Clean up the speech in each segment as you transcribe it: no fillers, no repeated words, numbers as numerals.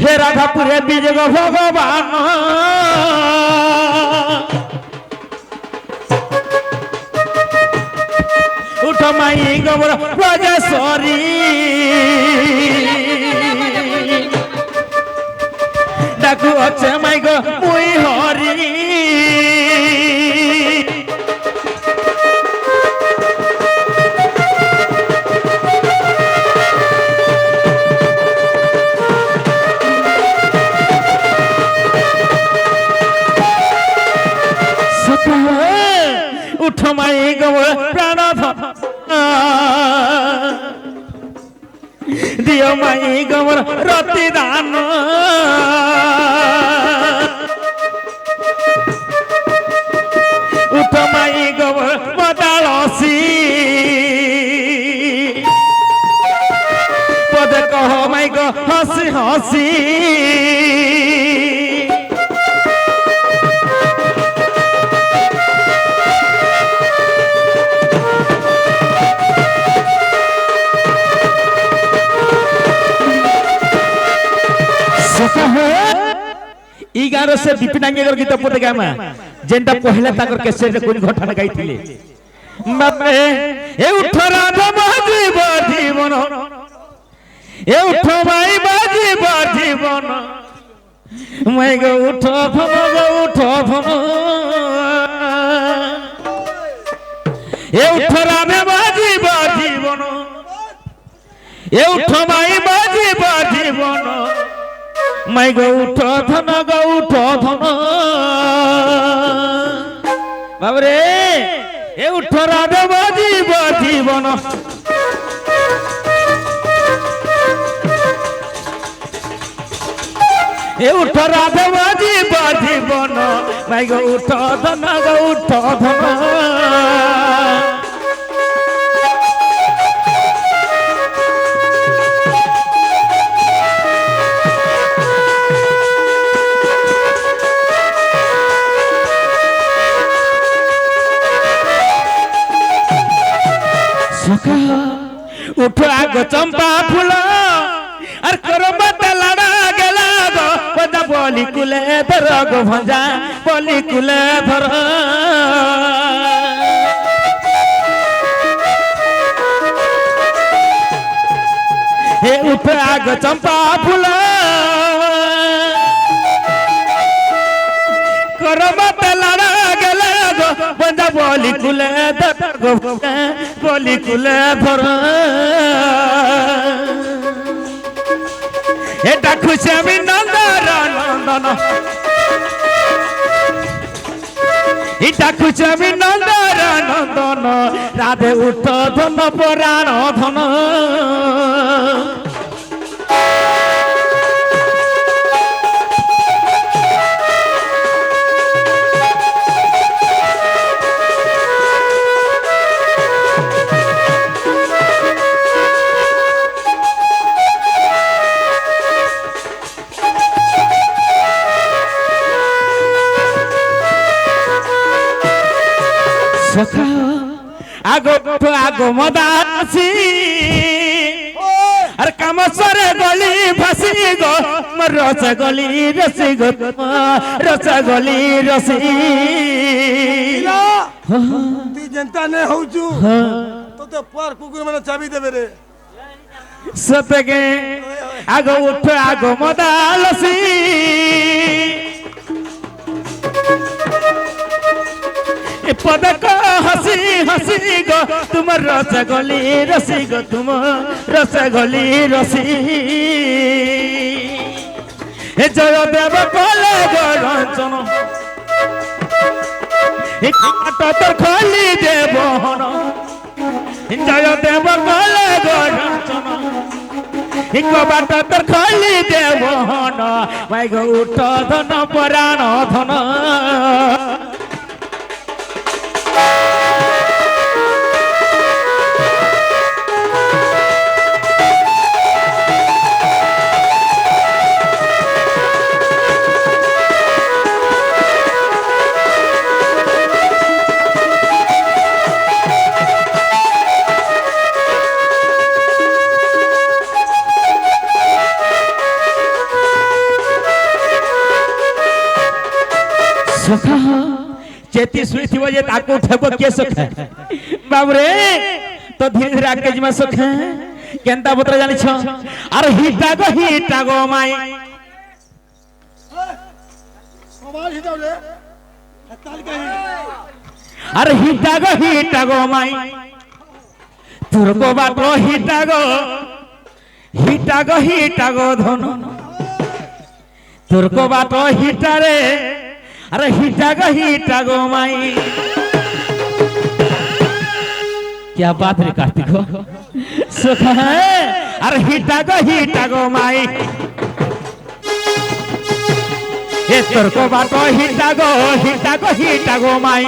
হে রাধাপুরে বিজগ ভগবান উঠ মাই গবর ব্রজেশ্বরী ডাকু আছে মাই গো মুই হরি উঠ মাই গবর প্রাণ দিও মাই গবর রতি দান উঠ মাই গবর বদালসি পদে কহ মাই গো হসি হসি इगारो से दीपिनांगेगर गीत पते गामा जेंटा पहला ताकर कैसेट रे कोन घटना गाइथिले बापे ए उठ राधा बाजी जीवन ए उठ भाई बाजी जीवन मैं गो उठ फन ए उठ राधा बाजी जीवन ए उठ भाई बाजी जीवन मैं गो उठ धन बाबरे ए उठ राधा बाजी जीवन ए उठ राधा बाजी जीवन मैं गो उठ धन उठ आगो चंपा फूल और करबत लड़ा गेला गो बजा बोली कुले धर गो भंजा बोली कुले धर हे उठ आगो चंपा फूल करबत लड़ा गेला गो बजा बोली कुले धर गो बोली कुले धर এটা খুশি আমি নন্দর নন্দন এটা খুশি আমি নন্দর নন্দন রাধে উঠ ধন পরাণ ধন आगो मदासी अरे काम सरे गली फसी गो रस गली रसी गो रस गली रसी ती जनता ने होचू तो पर कुकुर माने चाबी देबे रे सतगे आगो उठ आगो मदालसी पद को हसी हसी गो तुम रसगोली रसी गो तुम रसगोली रसी हे जय देव कले गो रंजन हे काट तर खली देव हन जय देव कले गो रंजन हे बाट तर खली देव हन भाई गो उठ धन पराण धन चेती सुई थी जे ताको उठेबो के सखा बाबू रे तो धीरे धीरे आके जिमा सखा केंता बतरा जानि छ अरे हिटा गो माई मोबाइल हिटाव रे ताल कहीं अरे हिटा गो माई तुरको बाटो हिटा गो धन तुरको बाटो हिटा रे अरे हिटा गो माई क्या बात रे कार्तिक हो सुखा है अरे हिटा गो माई ये तुरको बाटो हिटा गो माई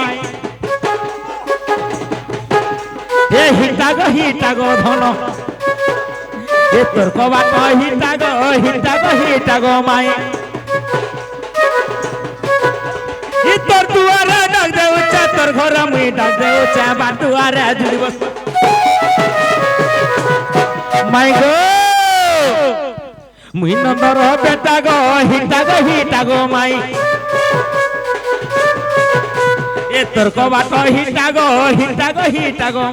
ये हिटा गो धन ये तुरको बाटो हिटा गो माई तोर दुआरे डाक दे उच्चा तोर घर मुई डाक दे उच्चा बाटुआरे जुड़ी बस माय गो मुई नंदर बेटा गो हिटा गो माई ए तोर को बाटो हिटा गो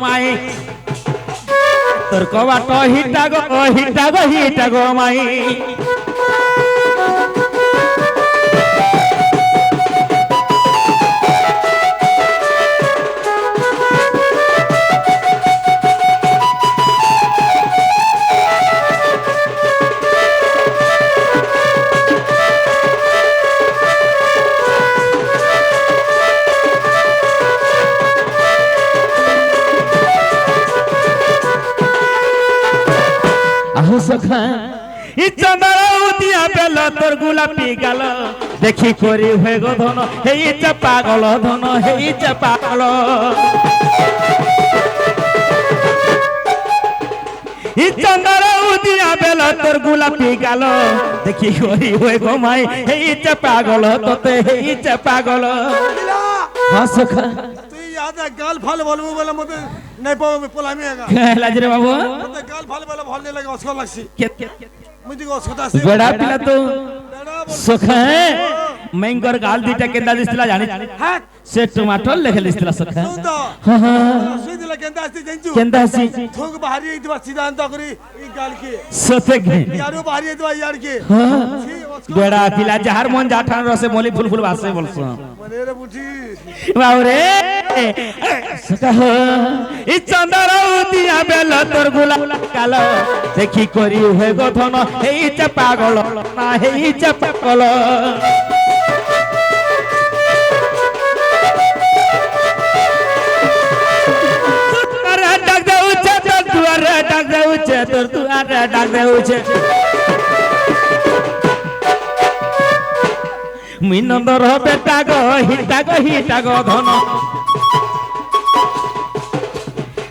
माई तोर को बाटो हिटा गो माई सखा इ चंदरा उदिया बेल तोर गुलापी गाल देखी करी हुए गो धन हे पागल धन हे पागल इ चंदरा उदिया बेल तोर गुलापी गाल देखी करी हुए गो माई हे पागल तोते हे पागल हां सखा आधा गाल फाल बोलबो बोला मते नहीं पाओ में पोला में आगा लाज रे बाबू मते गाल फाल बोला भल नहीं लगे उसको लगसी मुझे को उसको से बड़ा पिला तो सखा मैंगर गाल दीटा केंदा दिसला जानी हां से टमाटर लेखे दिसला सखा हां हां सुई दिला केंदा आसी जंजू केंदा आसी थोक बाहरी इतबा सिद्धांत करी ई गाल के सते यारो बाहरी इतबा यार के बड़ा पिला जहर मन जाठान रसे मोली फुल फुल वासे बोलसो मने रे बुठी बावरे सका हो इ चंदरा उदिया बेल तोर गुला कालो देखी करी हुए गो धन हे पागल ना हे पागल अरे डाक दे उचे तोर दुआरे डाक दे उचे तोर दुआरे डाक दे उचे मिनंदर बेटा गो हिटा गो धन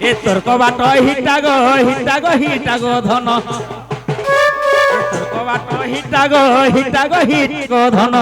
ए तोर को बाटो हिटा गो धन ए तोर को बाटो हिटा गो धन